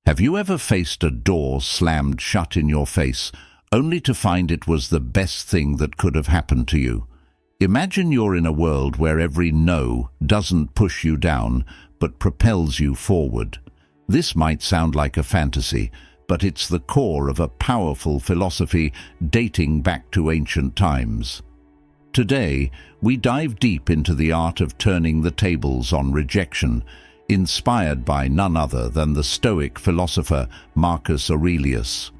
Have you ever faced a door slammed shut in your face, only to find it was the best thing that could have happened to you? Imagine you're in a world where every no doesn't push you down, but propels you forward. This might sound like a fantasy, but it's the core of a powerful philosophy dating back to ancient times. Today, we dive deep into the art of turning the tables on rejection, inspired by none other than the Stoic philosopher Marcus Aurelius.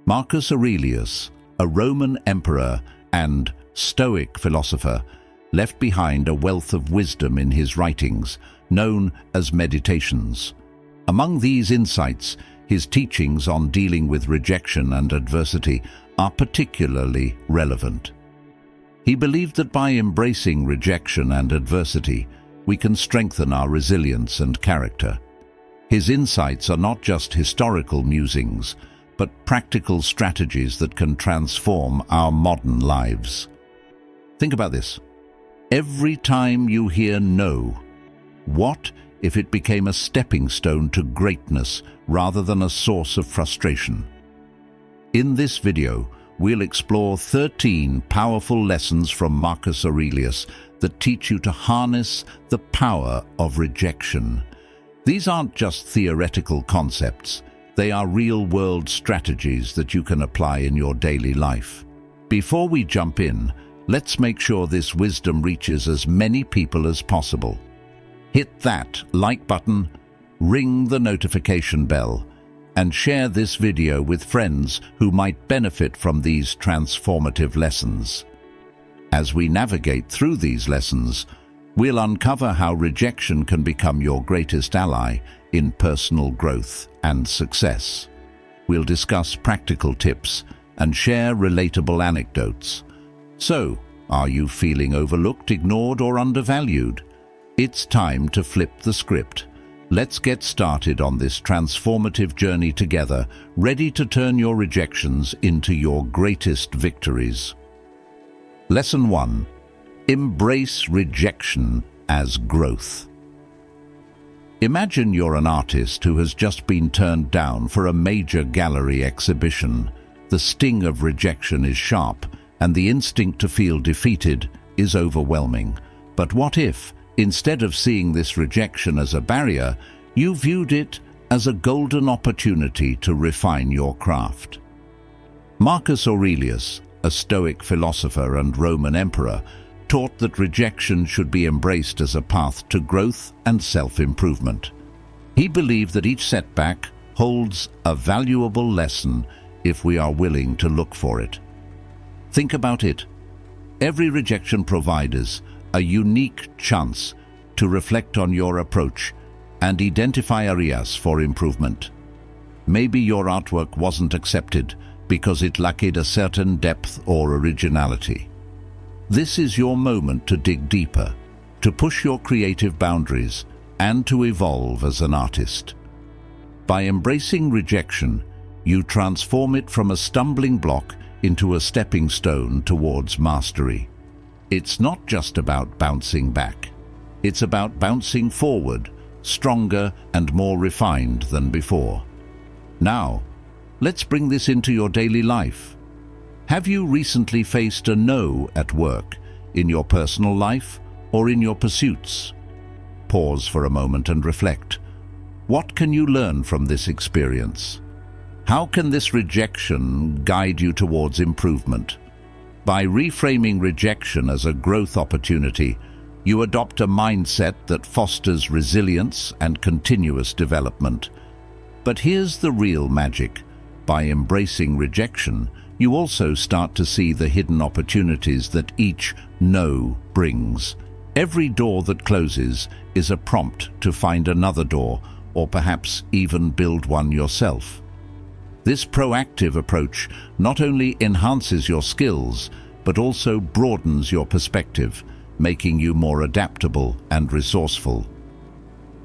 Marcus Aurelius, a Roman emperor and Stoic philosopher, left behind a wealth of wisdom in his writings, known as Meditations. Among these insights, his teachings on dealing with rejection and adversity are particularly relevant. He believed that by embracing rejection and adversity, we can strengthen our resilience and character. His insights are not just historical musings, but practical strategies that can transform our modern lives. Think about this. Every time you hear no, what if it became a stepping stone to greatness rather than a source of frustration? In this video, we'll explore 13 powerful lessons from Marcus Aurelius that teach you to harness the power of rejection. These aren't just theoretical concepts. They are real-world strategies that you can apply in your daily life. Before we jump in, let's make sure this wisdom reaches as many people as possible. Hit that like button, ring the notification bell, and share this video with friends who might benefit from these transformative lessons. As we navigate through these lessons, we'll uncover how rejection can become your greatest ally in personal growth and success. We'll discuss practical tips and share relatable anecdotes. So, are you feeling overlooked, ignored, or undervalued? It's time to flip the script. Let's get started on this transformative journey together, ready to turn your rejections into your greatest victories. Lesson 1. Embrace rejection as growth. Imagine you're an artist who has just been turned down for a major gallery exhibition. The sting of rejection is sharp, and the instinct to feel defeated is overwhelming. But what if, instead of seeing this rejection as a barrier, you viewed it as a golden opportunity to refine your craft? Marcus Aurelius, a Stoic philosopher and Roman emperor, taught that rejection should be embraced as a path to growth and self-improvement. He believed that each setback holds a valuable lesson if we are willing to look for it. Think about it. Every rejection provides a unique chance to reflect on your approach and identify areas for improvement. Maybe your artwork wasn't accepted because it lacked a certain depth or originality. This is your moment to dig deeper, to push your creative boundaries, and to evolve as an artist. By embracing rejection, you transform it from a stumbling block into a stepping stone towards mastery. It's not just about bouncing back. It's about bouncing forward, stronger and more refined than before. Now, let's bring this into your daily life. Have you recently faced a no at work, in your personal life, or in your pursuits? Pause for a moment and reflect. What can you learn from this experience? How can this rejection guide you towards improvement? By reframing rejection as a growth opportunity, you adopt a mindset that fosters resilience and continuous development. But here's the real magic. By embracing rejection, you also start to see the hidden opportunities that each no brings. Every door that closes is a prompt to find another door, or perhaps even build one yourself. This proactive approach not only enhances your skills, but also broadens your perspective, making you more adaptable and resourceful.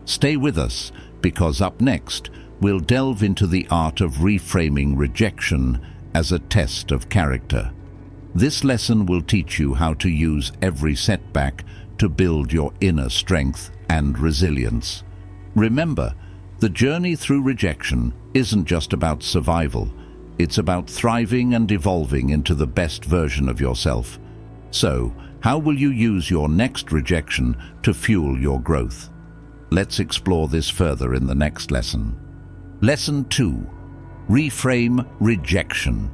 Stay with us, because up next, we'll delve into the art of reframing rejection as a test of character. This lesson will teach you how to use every setback to build your inner strength and resilience. Remember, the journey through rejection isn't just about survival. It's about thriving and evolving into the best version of yourself. So, how will you use your next rejection to fuel your growth? Let's explore this further in the next lesson. Lesson 2. Reframe rejection.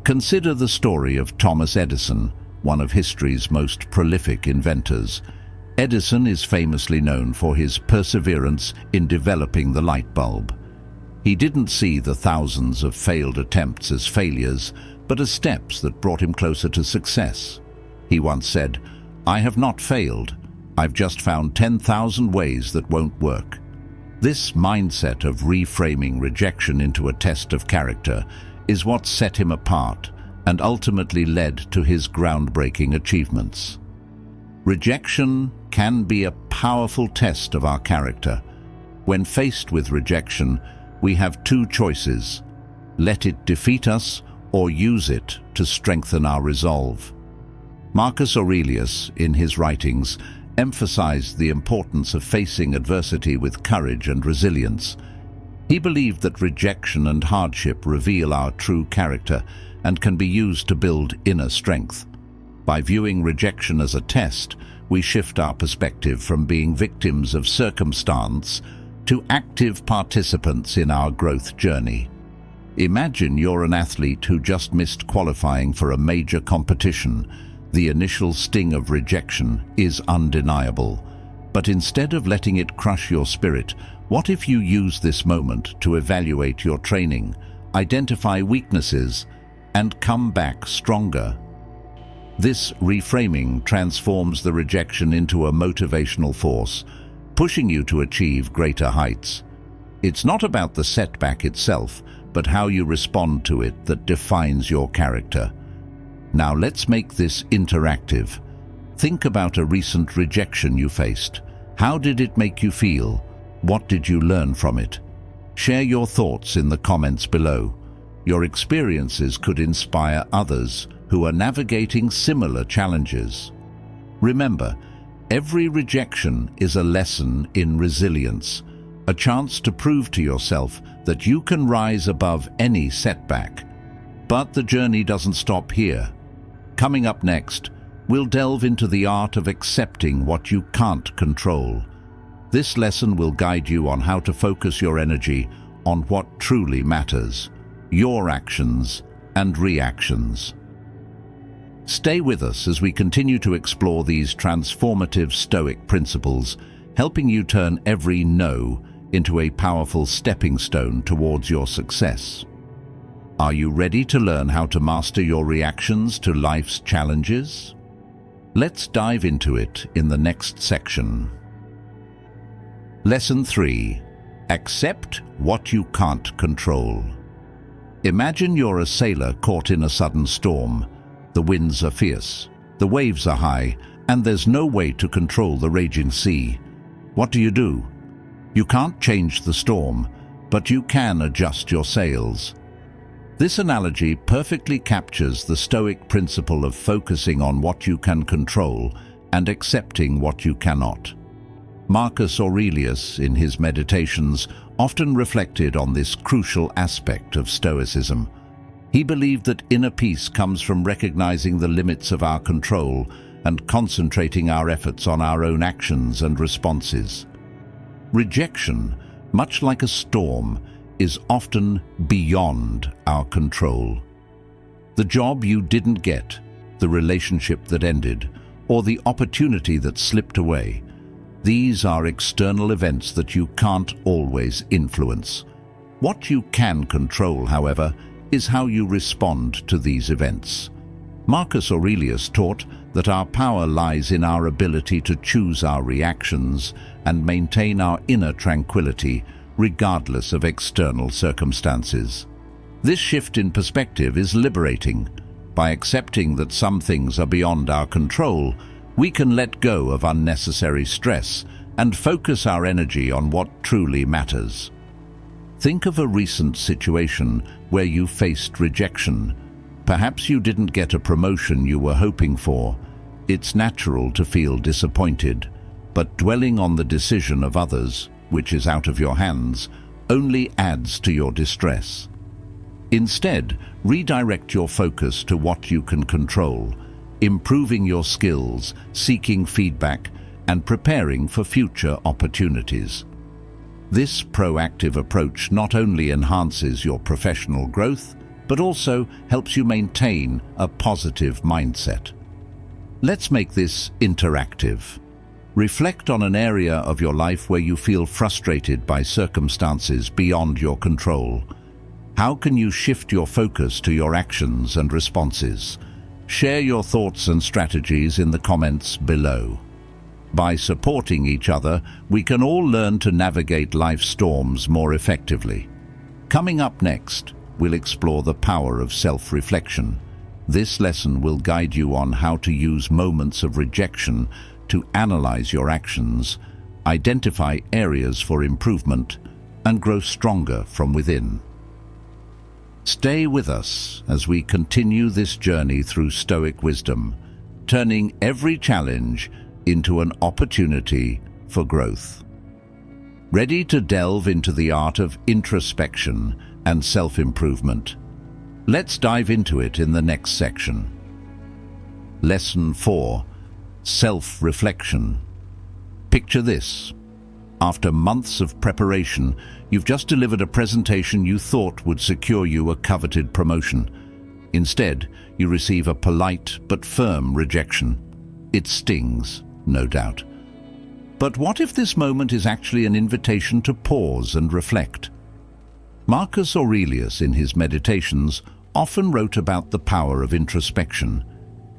Consider the story of Thomas Edison, one of history's most prolific inventors. Edison is famously known for his perseverance in developing the light bulb. He didn't see the thousands of failed attempts as failures, but as steps that brought him closer to success. He once said, "I have not failed. I've just found 10,000 ways that won't work." This mindset of reframing rejection into a test of character is what set him apart and ultimately led to his groundbreaking achievements. Rejection can be a powerful test of our character. When faced with rejection, we have two choices: let it defeat us or use it to strengthen our resolve. Marcus Aurelius, in his writings, emphasized the importance of facing adversity with courage and resilience. He believed that rejection and hardship reveal our true character and can be used to build inner strength. By viewing rejection as a test, we shift our perspective from being victims of circumstance to active participants in our growth journey. Imagine you're an athlete who just missed qualifying for a major competition. The initial sting of rejection is undeniable. But instead of letting it crush your spirit, what if you use this moment to evaluate your training, identify weaknesses, and come back stronger? This reframing transforms the rejection into a motivational force, pushing you to achieve greater heights. It's not about the setback itself, but how you respond to it that defines your character. Now let's make this interactive. Think about a recent rejection you faced. How did it make you feel? What did you learn from it? Share your thoughts in the comments below. Your experiences could inspire others who are navigating similar challenges. Remember, every rejection is a lesson in resilience, a chance to prove to yourself that you can rise above any setback. But the journey doesn't stop here. Coming up next, we'll delve into the art of accepting what you can't control. This lesson will guide you on how to focus your energy on what truly matters, your actions and reactions. Stay with us as we continue to explore these transformative Stoic principles, helping you turn every no into a powerful stepping stone towards your success. Are you ready to learn how to master your reactions to life's challenges? Let's dive into it in the next section. Lesson 3. Accept what you can't control. Imagine you're a sailor caught in a sudden storm. The winds are fierce, the waves are high, and there's no way to control the raging sea. What do? You can't change the storm, but you can adjust your sails. This analogy perfectly captures the Stoic principle of focusing on what you can control and accepting what you cannot. Marcus Aurelius, in his meditations, often reflected on this crucial aspect of Stoicism. He believed that inner peace comes from recognizing the limits of our control and concentrating our efforts on our own actions and responses. Rejection, much like a storm, is often beyond our control. The job you didn't get, the relationship that ended, or the opportunity that slipped away, these are external events that you can't always influence. What you can control, however, is how you respond to these events. Marcus Aurelius taught that our power lies in our ability to choose our reactions and maintain our inner tranquility regardless of external circumstances. This shift in perspective is liberating. By accepting that some things are beyond our control, we can let go of unnecessary stress and focus our energy on what truly matters. Think of a recent situation where you faced rejection. Perhaps you didn't get a promotion you were hoping for. It's natural to feel disappointed, but dwelling on the decision of others, which is out of your hands, only adds to your distress. Instead, redirect your focus to what you can control, improving your skills, seeking feedback, and preparing for future opportunities. This proactive approach not only enhances your professional growth, but also helps you maintain a positive mindset. Let's make this interactive. Reflect on an area of your life where you feel frustrated by circumstances beyond your control. How can you shift your focus to your actions and responses? Share your thoughts and strategies in the comments below. By supporting each other, we can all learn to navigate life's storms more effectively. Coming up next, we'll explore the power of self-reflection. This lesson will guide you on how to use moments of rejection to analyze your actions, identify areas for improvement, and grow stronger from within. Stay with us as we continue this journey through Stoic wisdom, turning every challenge into an opportunity for growth. Ready to delve into the art of introspection and self-improvement? Let's dive into it in the next section. Lesson 4. Self-reflection. Picture this. After months of preparation, you've just delivered a presentation you thought would secure you a coveted promotion. Instead, you receive a polite but firm rejection. It stings, no doubt. But what if this moment is actually an invitation to pause and reflect? Marcus Aurelius, in his Meditations, often wrote about the power of introspection.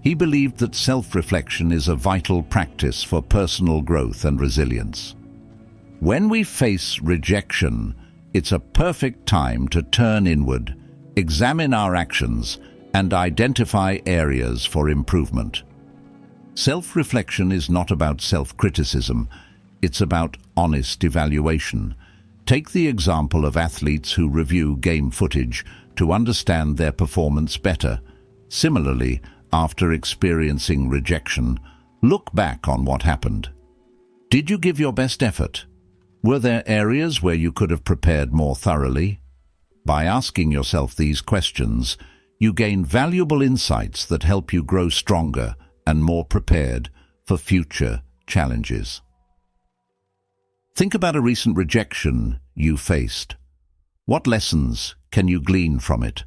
He believed that self-reflection is a vital practice for personal growth and resilience. When we face rejection, it's a perfect time to turn inward, examine our actions, and identify areas for improvement. Self-reflection is not about self-criticism, it's about honest evaluation. Take the example of athletes who review game footage to understand their performance better. Similarly, after experiencing rejection, look back on what happened. Did you give your best effort? Were there areas where you could have prepared more thoroughly? By asking yourself these questions, you gain valuable insights that help you grow stronger and more prepared for future challenges. Think about a recent rejection you faced. What lessons can you glean from it?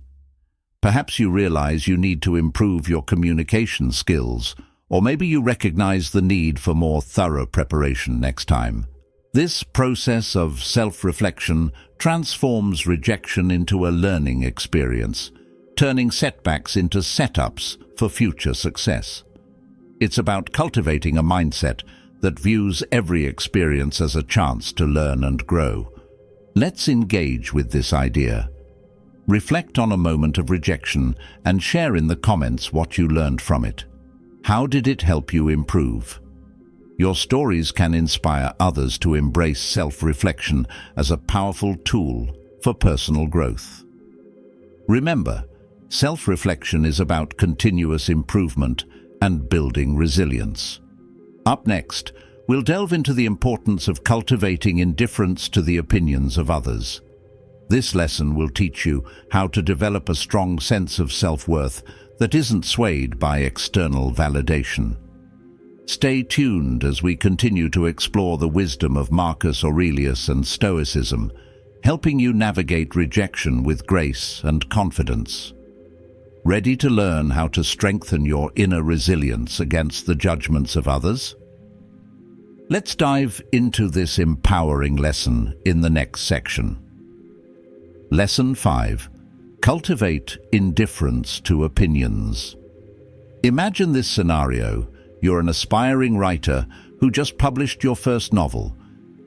Perhaps you realize you need to improve your communication skills, or maybe you recognize the need for more thorough preparation next time. This process of self-reflection transforms rejection into a learning experience, turning setbacks into setups for future success. It's about cultivating a mindset that views every experience as a chance to learn and grow. Let's engage with this idea. Reflect on a moment of rejection and share in the comments what you learned from it. How did it help you improve? Your stories can inspire others to embrace self-reflection as a powerful tool for personal growth. Remember, self-reflection is about continuous improvement and building resilience. Up next, we'll delve into the importance of cultivating indifference to the opinions of others. This lesson will teach you how to develop a strong sense of self-worth that isn't swayed by external validation. Stay tuned as we continue to explore the wisdom of Marcus Aurelius and Stoicism, helping you navigate rejection with grace and confidence. Ready to learn how to strengthen your inner resilience against the judgments of others? Let's dive into this empowering lesson in the next section. Lesson 5. Cultivate indifference to opinions. Imagine this scenario. You're an aspiring writer who just published your first novel.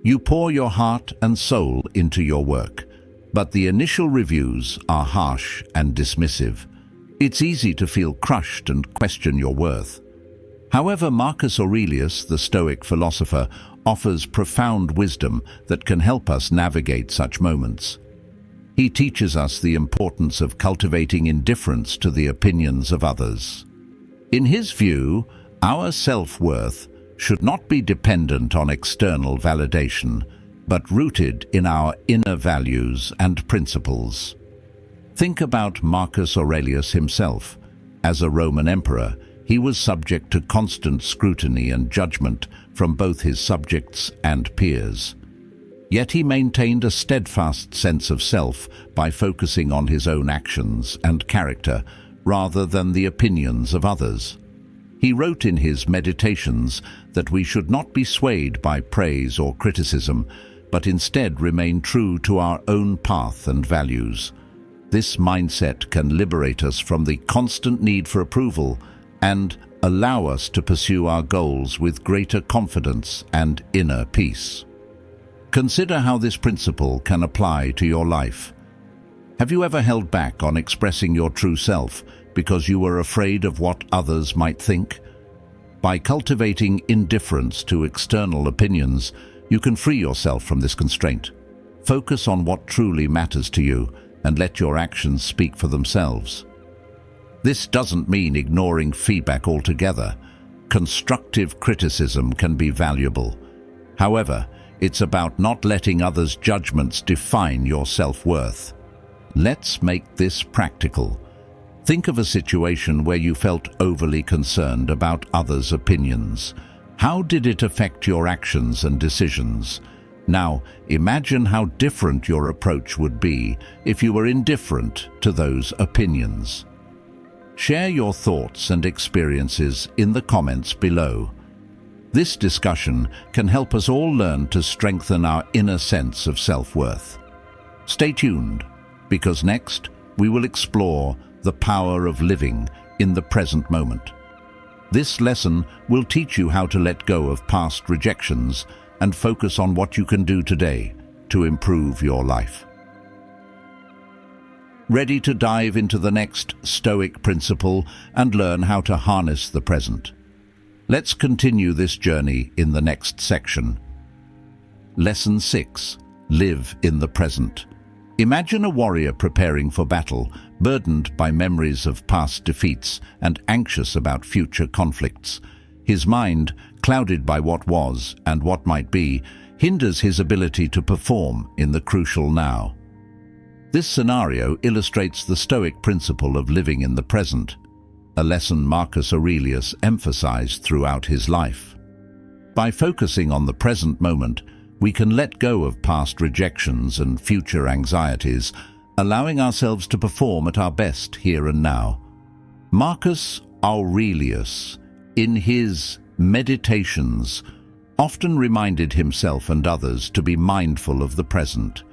You pour your heart and soul into your work, but the initial reviews are harsh and dismissive. It's easy to feel crushed and question your worth. However, Marcus Aurelius, the Stoic philosopher, offers profound wisdom that can help us navigate such moments. He teaches us the importance of cultivating indifference to the opinions of others. In his view, our self-worth should not be dependent on external validation. but rooted in our inner values and principles. Think about Marcus Aurelius himself. As a Roman emperor, he was subject to constant scrutiny and judgment from both his subjects and peers. Yet he maintained a steadfast sense of self by focusing on his own actions and character rather than the opinions of others. He wrote in his Meditations that we should not be swayed by praise or criticism, but instead remain true to our own path and values. This mindset can liberate us from the constant need for approval and allow us to pursue our goals with greater confidence and inner peace. Consider how this principle can apply to your life. Have you ever held back on expressing your true self because you were afraid of what others might think? By cultivating indifference to external opinions, you can free yourself from this constraint. Focus on what truly matters to you and let your actions speak for themselves. This doesn't mean ignoring feedback altogether. Constructive criticism can be valuable. However, it's about not letting others' judgments define your self-worth. Let's make this practical. Think of a situation where you felt overly concerned about others' opinions. How did it affect your actions and decisions? Now, imagine how different your approach would be if you were indifferent to those opinions. Share your thoughts and experiences in the comments below. This discussion can help us all learn to strengthen our inner sense of self-worth. Stay tuned, because next we will explore the power of living in the present moment. This lesson will teach you how to let go of past rejections and focus on what you can do today to improve your life. Ready to dive into the next Stoic principle and learn how to harness the present? Let's continue this journey in the next section. Lesson 6. Live in the present. Imagine a warrior preparing for battle, burdened by memories of past defeats and anxious about future conflicts. His mind, clouded by what was and what might be, hinders his ability to perform in the crucial now. This scenario illustrates the Stoic principle of living in the present, a lesson Marcus Aurelius emphasized throughout his life. By focusing on the present moment, we can let go of past rejections and future anxieties, allowing ourselves to perform at our best here and now. Marcus Aurelius, in his Meditations, often reminded himself and others to be mindful of the present.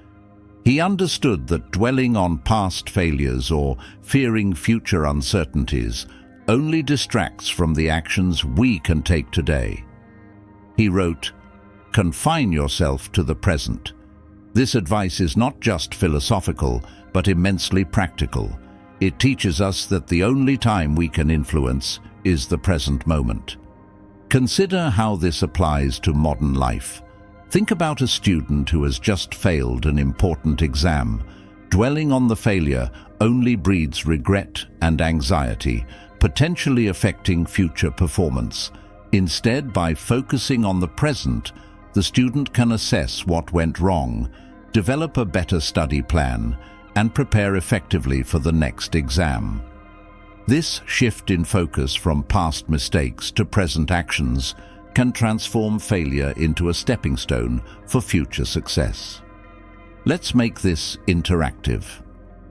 He understood that dwelling on past failures or fearing future uncertainties only distracts from the actions we can take today. He wrote, "Confine yourself to the present." This advice is not just philosophical, but immensely practical. It teaches us that the only time we can influence is the present moment. Consider how this applies to modern life. Think about a student who has just failed an important exam. Dwelling on the failure only breeds regret and anxiety, potentially affecting future performance. Instead, by focusing on the present, the student can assess what went wrong, develop a better study plan, and prepare effectively for the next exam. This shift in focus from past mistakes to present actions can transform failure into a stepping stone for future success. Let's make this interactive.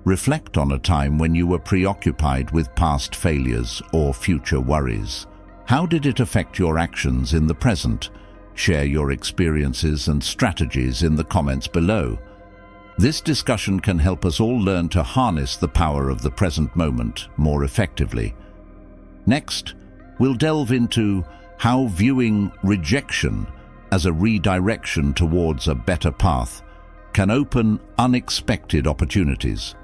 Reflect on a time when you were preoccupied with past failures or future worries. How did it affect your actions in the present? Share your experiences and strategies in the comments below. This discussion can help us all learn to harness the power of the present moment more effectively. Next, we'll delve into how viewing rejection as a redirection towards a better path can open unexpected opportunities.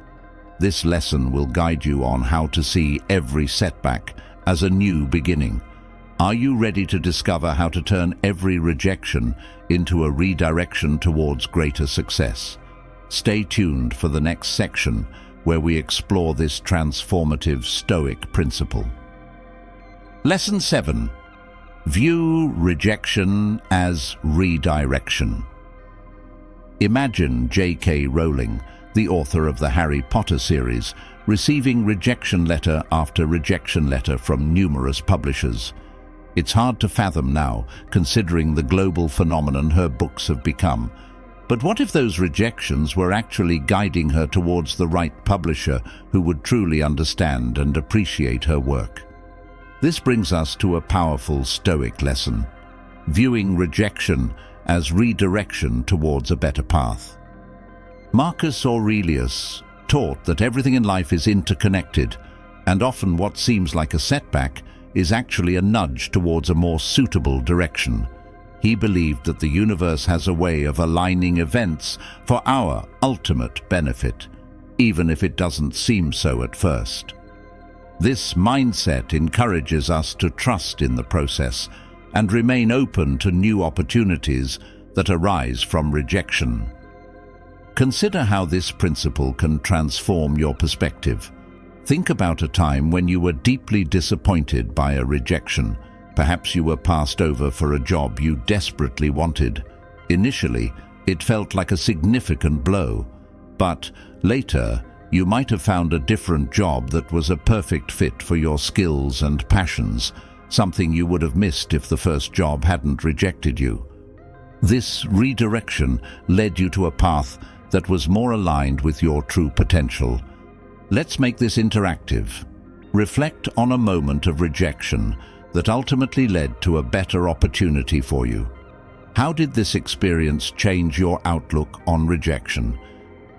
This lesson will guide you on how to see every setback as a new beginning. Are you ready to discover how to turn every rejection into a redirection towards greater success? Stay tuned for the next section where we explore this transformative Stoic principle. Lesson 7. View rejection as redirection. Imagine J.K. Rowling, the author of the Harry Potter series, receiving rejection letter after rejection letter from numerous publishers. It's hard to fathom now, considering the global phenomenon her books have become. But what if those rejections were actually guiding her towards the right publisher who would truly understand and appreciate her work? This brings us to a powerful Stoic lesson: viewing rejection as redirection towards a better path. Marcus Aurelius taught that everything in life is interconnected, and often what seems like a setback is actually a nudge towards a more suitable direction. He believed that the universe has a way of aligning events for our ultimate benefit, even if it doesn't seem so at first. This mindset encourages us to trust in the process and remain open to new opportunities that arise from rejection. Consider how this principle can transform your perspective. Think about a time when you were deeply disappointed by a rejection. Perhaps you were passed over for a job you desperately wanted. Initially, it felt like a significant blow, but later, you might have found a different job that was a perfect fit for your skills and passions, something you would have missed if the first job hadn't rejected you. This redirection led you to a path that was more aligned with your true potential. Let's make this interactive. Reflect on a moment of rejection that ultimately led to a better opportunity for you. How did this experience change your outlook on rejection?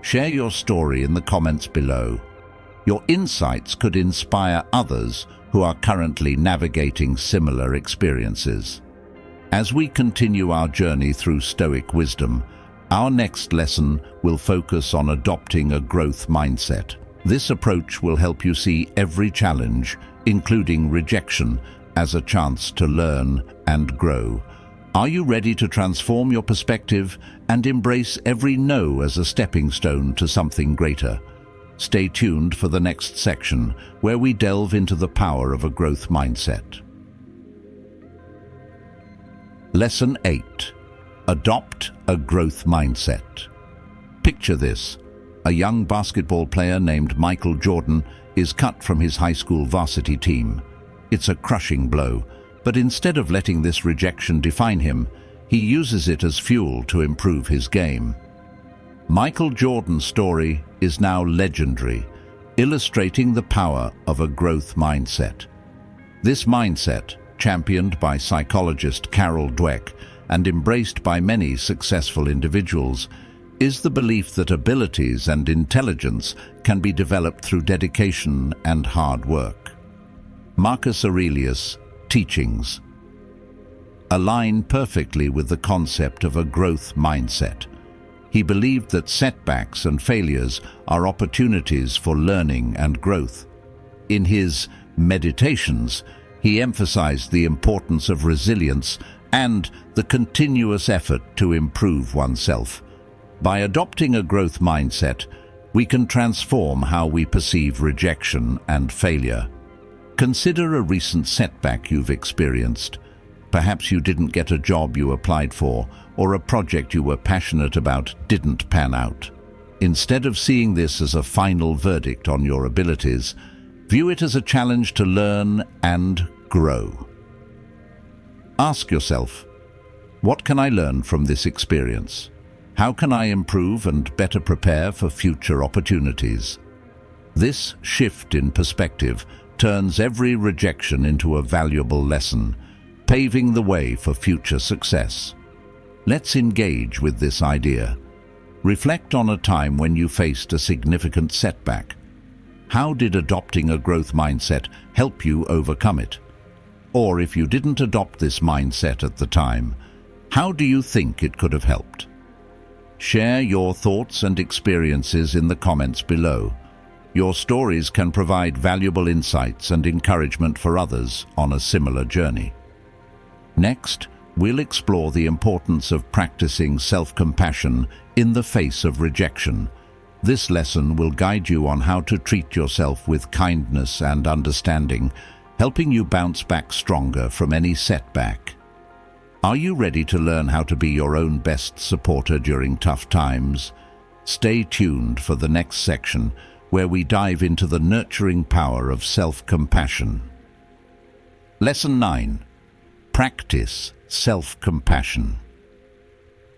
Share your story in the comments below. Your insights could inspire others who are currently navigating similar experiences. As we continue our journey through Stoic wisdom, our next lesson will focus on adopting a growth mindset. This approach will help you see every challenge, including rejection, as a chance to learn and grow. Are you ready to transform your perspective and embrace every no as a stepping stone to something greater? Stay tuned for the next section, where we delve into the power of a growth mindset. Lesson 8. Adopt a growth mindset. Picture this. A young basketball player named Michael Jordan is cut from his high school varsity team. It's a crushing blow, but instead of letting this rejection define him, he uses it as fuel to improve his game. Michael Jordan's story is now legendary, illustrating the power of a growth mindset. This mindset, championed by psychologist Carol Dweck and embraced by many successful individuals, is the belief that abilities and intelligence can be developed through dedication and hard work. Marcus Aurelius' teachings align perfectly with the concept of a growth mindset. He believed that setbacks and failures are opportunities for learning and growth. In his Meditations, he emphasized the importance of resilience and the continuous effort to improve oneself. By adopting a growth mindset, we can transform how we perceive rejection and failure. Consider a recent setback you've experienced. Perhaps you didn't get a job you applied for, or a project you were passionate about didn't pan out. Instead of seeing this as a final verdict on your abilities, view it as a challenge to learn and grow. Ask yourself, what can I learn from this experience? How can I improve and better prepare for future opportunities? This shift in perspective turns every rejection into a valuable lesson, paving the way for future success. Let's engage with this idea. Reflect on a time when you faced a significant setback. How did adopting a growth mindset help you overcome it? Or if you didn't adopt this mindset at the time, how do you think it could have helped? Share your thoughts and experiences in the comments below. Your stories can provide valuable insights and encouragement for others on a similar journey. Next, we'll explore the importance of practicing self-compassion in the face of rejection. This lesson will guide you on how to treat yourself with kindness and understanding, helping you bounce back stronger from any setback. Are you ready to learn how to be your own best supporter during tough times? Stay tuned for the next section, where we dive into the nurturing power of self-compassion. Lesson 9. Practice self-compassion.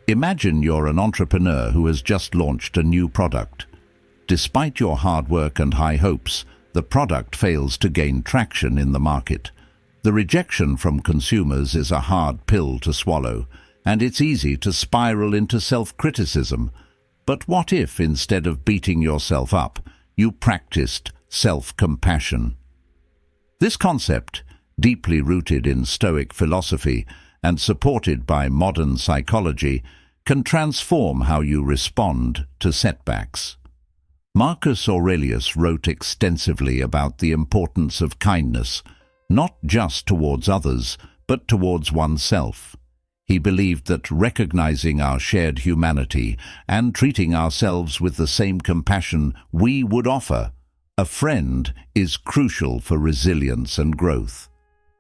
Imagine you're an entrepreneur who has just launched a new product. Despite your hard work and high hopes, the product fails to gain traction in the market. The rejection from consumers is a hard pill to swallow, and it's easy to spiral into self-criticism. But what if, instead of beating yourself up, you practiced self-compassion? This concept, deeply rooted in Stoic philosophy and supported by modern psychology, can transform how you respond to setbacks. Marcus Aurelius wrote extensively about the importance of kindness, not just towards others, but towards oneself. He believed that recognizing our shared humanity and treating ourselves with the same compassion we would offer a friend is crucial for resilience and growth.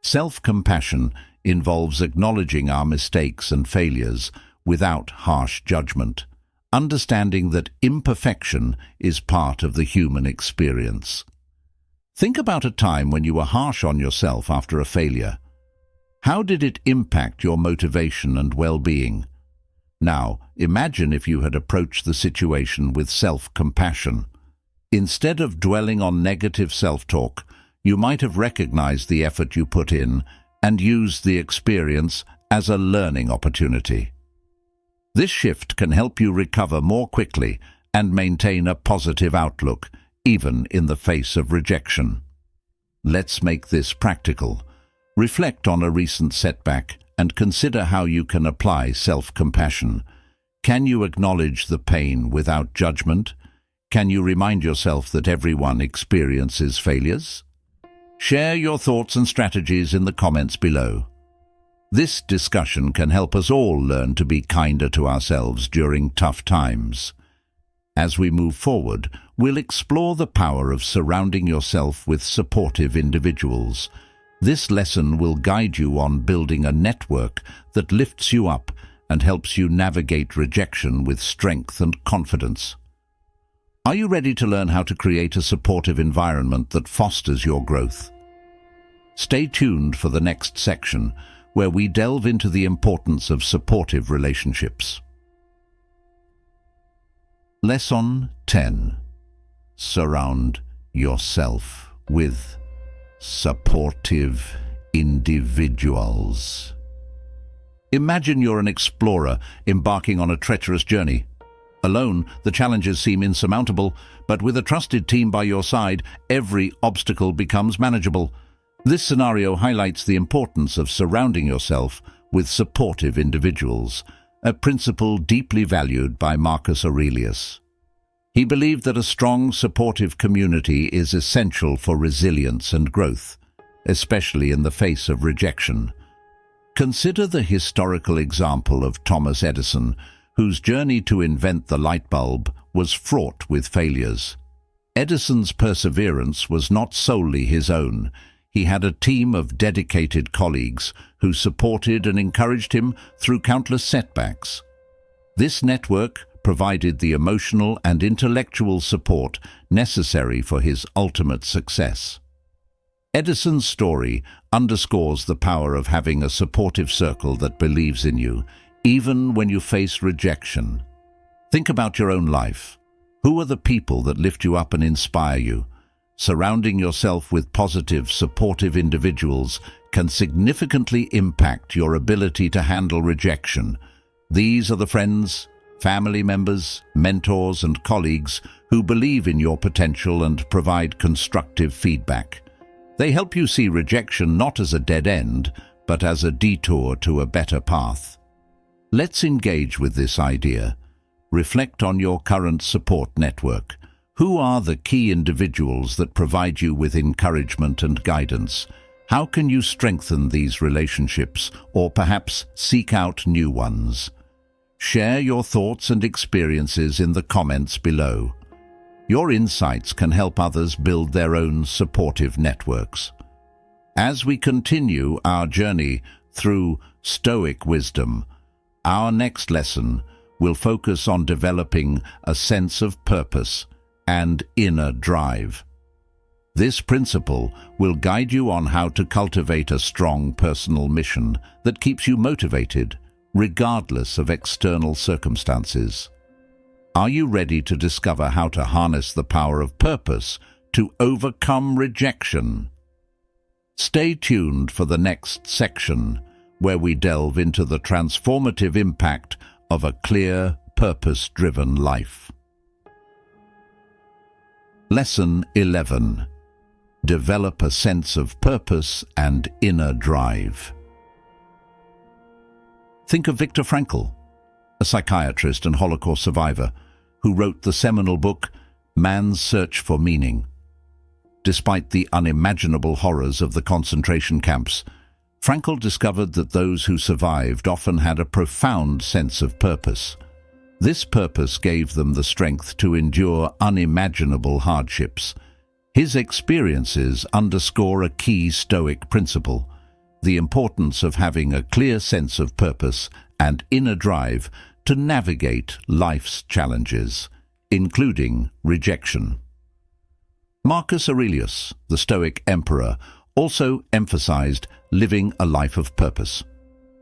Self-compassion involves acknowledging our mistakes and failures without harsh judgment, understanding that imperfection is part of the human experience. Think about a time when you were harsh on yourself after a failure. How did it impact your motivation and well-being? Now, imagine if you had approached the situation with self-compassion. Instead of dwelling on negative self-talk, you might have recognized the effort you put in and used the experience as a learning opportunity. This shift can help you recover more quickly and maintain a positive outlook, even in the face of rejection. Let's make this practical. Reflect on a recent setback and consider how you can apply self-compassion. Can you acknowledge the pain without judgment? Can you remind yourself that everyone experiences failures? Share your thoughts and strategies in the comments below. This discussion can help us all learn to be kinder to ourselves during tough times. As we move forward, we'll explore the power of surrounding yourself with supportive individuals. This lesson will guide you on building a network that lifts you up and helps you navigate rejection with strength and confidence. Are you ready to learn how to create a supportive environment that fosters your growth? Stay tuned for the next section, where we delve into the importance of supportive relationships. Lesson 10. Surround yourself with supportive individuals. Imagine you're an explorer embarking on a treacherous journey. Alone, the challenges seem insurmountable, but with a trusted team by your side, every obstacle becomes manageable. This scenario highlights the importance of surrounding yourself with supportive individuals, a principle deeply valued by Marcus Aurelius. He believed that a strong, supportive community is essential for resilience and growth, especially in the face of rejection. Consider the historical example of Thomas Edison, whose journey to invent the light bulb was fraught with failures. Edison's perseverance was not solely his own. He had a team of dedicated colleagues who supported and encouraged him through countless setbacks. This network provided the emotional and intellectual support necessary for his ultimate success. Edison's story underscores the power of having a supportive circle that believes in you, even when you face rejection. Think about your own life. Who are the people that lift you up and inspire you? Surrounding yourself with positive, supportive individuals can significantly impact your ability to handle rejection. These are the friends, family members, mentors, and colleagues who believe in your potential and provide constructive feedback. They help you see rejection not as a dead end, but as a detour to a better path. Let's engage with this idea. Reflect on your current support network. Who are the key individuals that provide you with encouragement and guidance? How can you strengthen these relationships, or perhaps seek out new ones? Share your thoughts and experiences in the comments below. Your insights can help others build their own supportive networks. As we continue our journey through Stoic wisdom. Our next lesson will focus on developing a sense of purpose and inner drive. This principle will guide you on how to cultivate a strong personal mission that keeps you motivated, regardless of external circumstances. Are you ready to discover how to harness the power of purpose to overcome rejection? Stay tuned for the next section, where we delve into the transformative impact of a clear, purpose-driven life. Lesson 11. Develop a sense of purpose and inner drive. Think of Viktor Frankl, a psychiatrist and Holocaust survivor who wrote the seminal book, Man's Search for Meaning. Despite the unimaginable horrors of the concentration camps, Frankl discovered that those who survived often had a profound sense of purpose. This purpose gave them the strength to endure unimaginable hardships. His experiences underscore a key Stoic principle: the importance of having a clear sense of purpose and inner drive to navigate life's challenges, including rejection. Marcus Aurelius, the Stoic emperor, also emphasized living a life of purpose.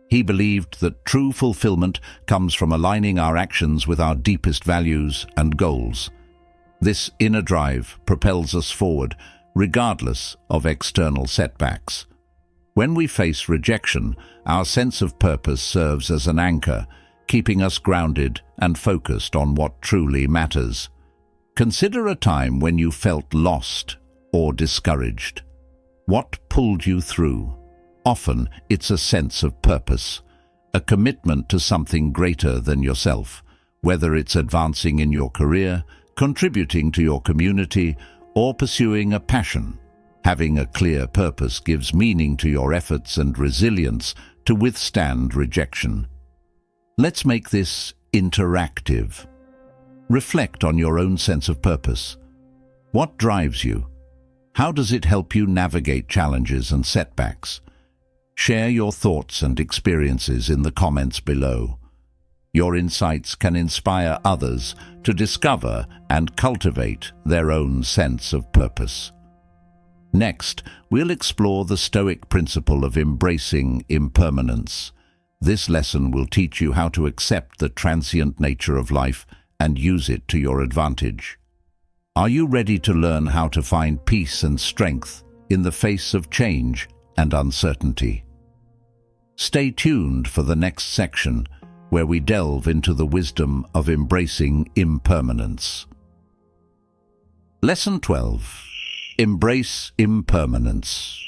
He believed that true fulfillment comes from aligning our actions with our deepest values and goals. This inner drive propels us forward, regardless of external setbacks. When we face rejection, our sense of purpose serves as an anchor, keeping us grounded and focused on what truly matters. Consider a time when you felt lost or discouraged. What pulled you through? Often, it's a sense of purpose, a commitment to something greater than yourself, whether it's advancing in your career, contributing to your community, or pursuing a passion. Having a clear purpose gives meaning to your efforts and resilience to withstand rejection. Let's make this interactive. Reflect on your own sense of purpose. What drives you? How does it help you navigate challenges and setbacks? Share your thoughts and experiences in the comments below. Your insights can inspire others to discover and cultivate their own sense of purpose. Next, we'll explore the Stoic principle of embracing impermanence. This lesson will teach you how to accept the transient nature of life and use it to your advantage. Are you ready to learn how to find peace and strength in the face of change and uncertainty? Stay tuned for the next section, where we delve into the wisdom of embracing impermanence. Lesson 12. Embrace impermanence.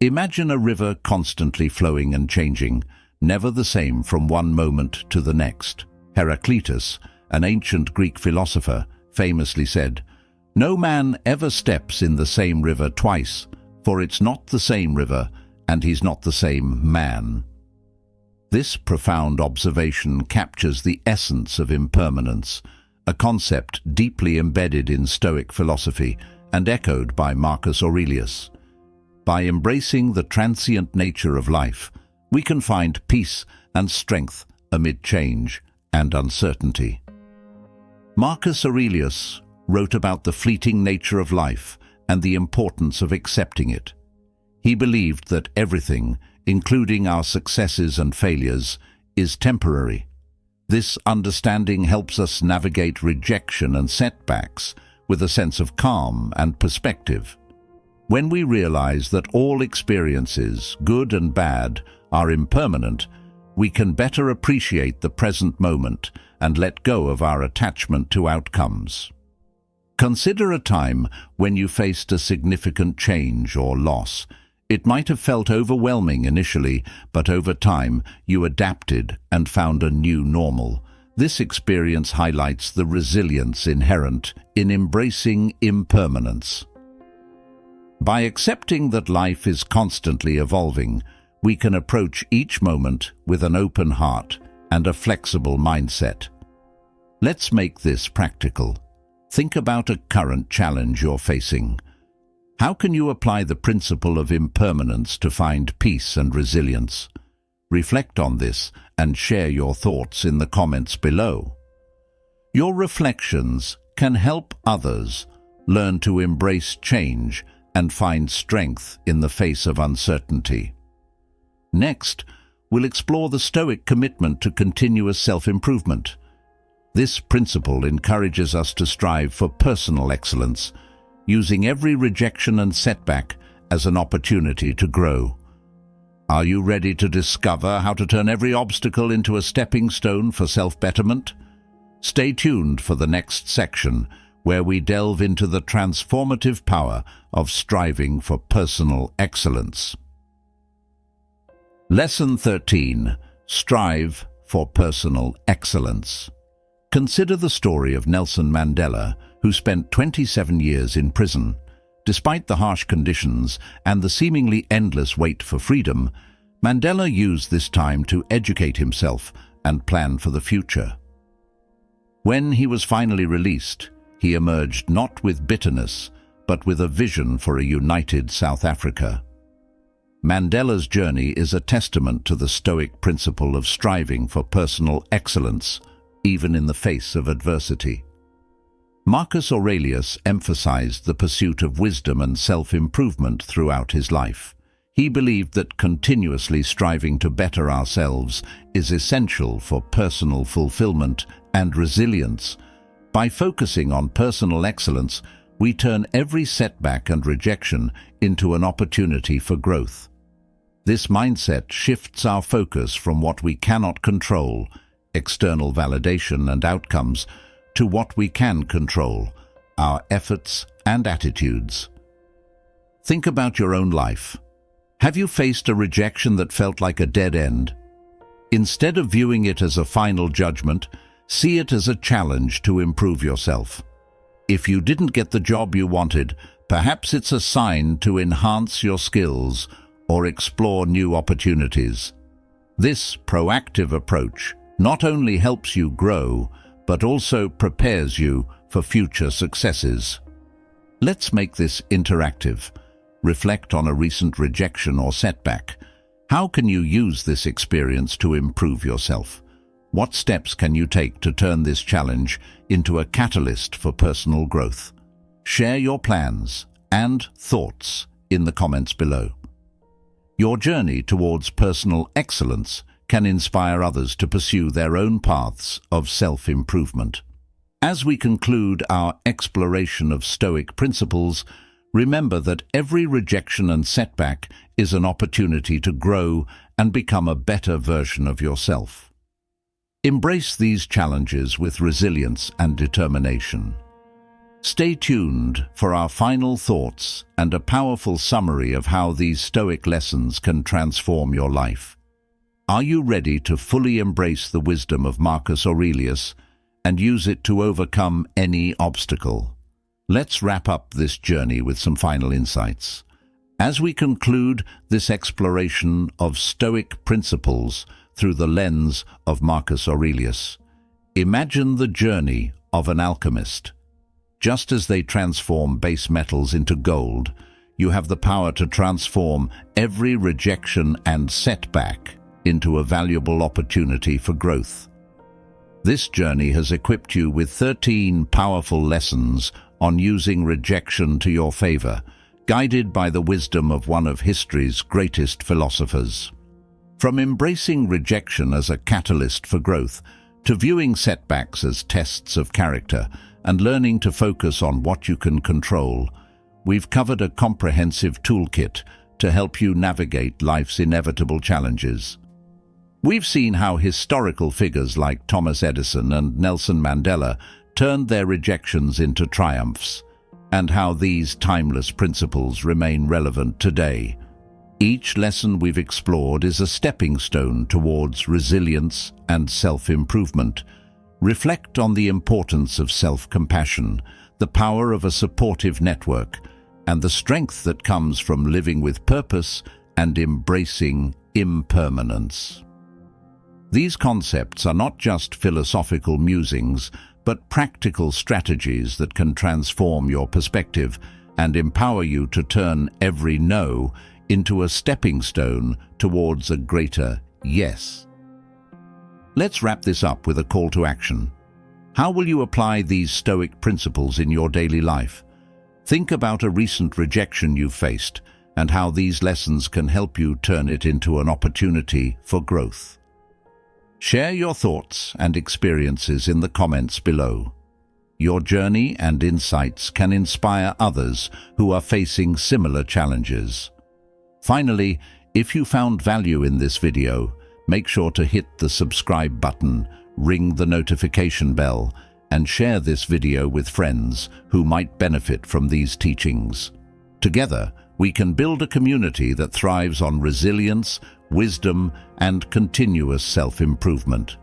Imagine a river constantly flowing and changing, never the same from one moment to the next. Heraclitus, an ancient Greek philosopher, famously said, "No man ever steps in the same river twice, for it's not the same river, and he's not the same man." This profound observation captures the essence of impermanence, a concept deeply embedded in Stoic philosophy and echoed by Marcus Aurelius. By embracing the transient nature of life, we can find peace and strength amid change and uncertainty. Marcus Aurelius wrote about the fleeting nature of life and the importance of accepting it. He believed that everything, including our successes and failures, is temporary. This understanding helps us navigate rejection and setbacks with a sense of calm and perspective. When we realize that all experiences, good and bad, are impermanent, we can better appreciate the present moment and let go of our attachment to outcomes. Consider a time when you faced a significant change or loss. It might have felt overwhelming initially, but over time you adapted and found a new normal. This experience highlights the resilience inherent in embracing impermanence. By accepting that life is constantly evolving, we can approach each moment with an open heart and a flexible mindset. Let's make this practical. Think about a current challenge you're facing. How can you apply the principle of impermanence to find peace and resilience? Reflect on this and share your thoughts in the comments below. Your reflections can help others learn to embrace change and find strength in the face of uncertainty. Next, we'll explore the Stoic commitment to continuous self-improvement. This principle encourages us to strive for personal excellence, using every rejection and setback as an opportunity to grow. Are you ready to discover how to turn every obstacle into a stepping stone for self-betterment? Stay tuned for the next section, where we delve into the transformative power of striving for personal excellence. Lesson 13. Strive for personal excellence. Consider the story of Nelson Mandela, who spent 27 years in prison. Despite the harsh conditions and the seemingly endless wait for freedom, Mandela used this time to educate himself and plan for the future. When he was finally released, he emerged not with bitterness, but with a vision for a united South Africa. Mandela's journey is a testament to the Stoic principle of striving for personal excellence, even in the face of adversity. Marcus Aurelius emphasized the pursuit of wisdom and self-improvement throughout his life. He believed that continuously striving to better ourselves is essential for personal fulfillment and resilience. By focusing on personal excellence, we turn every setback and rejection into an opportunity for growth. This mindset shifts our focus from what we cannot control, external validation and outcomes, to what we can control, our efforts and attitudes. Think about your own life. Have you faced a rejection that felt like a dead end? Instead of viewing it as a final judgment, see it as a challenge to improve yourself. If you didn't get the job you wanted, perhaps it's a sign to enhance your skills or explore new opportunities. This proactive approach not only helps you grow, but also prepares you for future successes. Let's make this interactive. Reflect on a recent rejection or setback. How can you use this experience to improve yourself? What steps can you take to turn this challenge into a catalyst for personal growth? Share your plans and thoughts in the comments below. Your journey towards personal excellence can inspire others to pursue their own paths of self-improvement. As we conclude our exploration of Stoic principles, remember that every rejection and setback is an opportunity to grow and become a better version of yourself. Embrace these challenges with resilience and determination. Stay tuned for our final thoughts and a powerful summary of how these Stoic lessons can transform your life. Are you ready to fully embrace the wisdom of Marcus Aurelius and use it to overcome any obstacle? Let's wrap up this journey with some final insights. As we conclude this exploration of Stoic principles through the lens of Marcus Aurelius, imagine the journey of an alchemist. Just as they transform base metals into gold, you have the power to transform every rejection and setback into a valuable opportunity for growth. This journey has equipped you with 13 powerful lessons on using rejection to your favor, guided by the wisdom of one of history's greatest philosophers. From embracing rejection as a catalyst for growth, to viewing setbacks as tests of character, and learning to focus on what you can control, we've covered a comprehensive toolkit to help you navigate life's inevitable challenges. We've seen how historical figures like Thomas Edison and Nelson Mandela turned their rejections into triumphs, and how these timeless principles remain relevant today. Each lesson we've explored is a stepping stone towards resilience and self-improvement. Reflect on the importance of self-compassion, the power of a supportive network, and the strength that comes from living with purpose and embracing impermanence. These concepts are not just philosophical musings, but practical strategies that can transform your perspective and empower you to turn every no into a stepping stone towards a greater yes. Let's wrap this up with a call to action. How will you apply these Stoic principles in your daily life? Think about a recent rejection you faced and how these lessons can help you turn it into an opportunity for growth. Share your thoughts and experiences in the comments below. Your journey and insights can inspire others who are facing similar challenges. Finally, if you found value in this video, make sure to hit the subscribe button, ring the notification bell, and share this video with friends who might benefit from these teachings. Together, we can build a community that thrives on resilience, wisdom, and continuous self-improvement.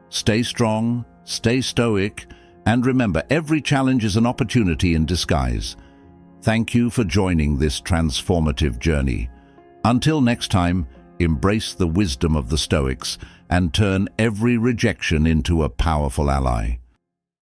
Stay strong, stay stoic, and remember, every challenge is an opportunity in disguise. Thank you for joining this transformative journey. Until next time, embrace the wisdom of the Stoics and turn every rejection into a powerful ally.